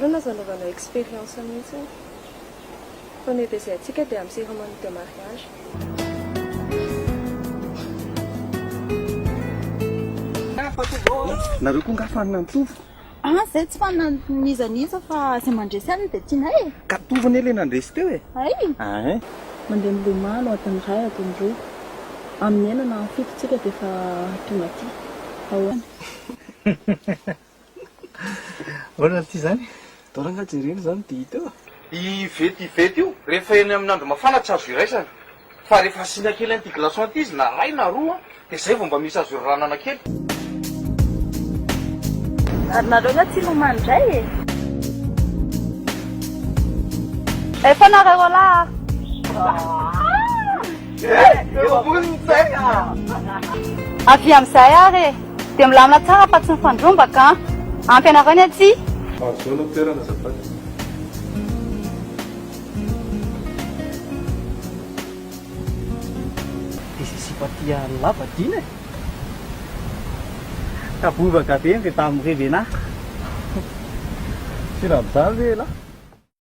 voalohany azanaovana expérience mihitsy fa ny dia izay antsika dia amin'ny cérémonie de mariage. nareo koa ngafanina nitovy zay tsy fananizaniza fa zay mandresy any dia tianay e. ka tovony ele nandresy teo e ay mandeha milomano atany ray atany roa amin'ny enana fitotsika dia efa tonga ty ahoany oana ty zany toranga jereny zany dia hita eo ivety io rehefa eny amin'ny andro mafana tsy azo iraisana fa rehefa asina kely an'ity glaçon ty izy na ray na roa dia zay vao mba misy azo iranana kely ary nareo na tsy lomano indray e efa nareo lahy avy amin'izay ary dia milamina tsara fa tsy mifandrombaka ampy anareo ny aty azona toerana zafady dia zay sympatia lava dina e kabovaka be ny rehefa amin'ny revenahy sy raha bizany ve la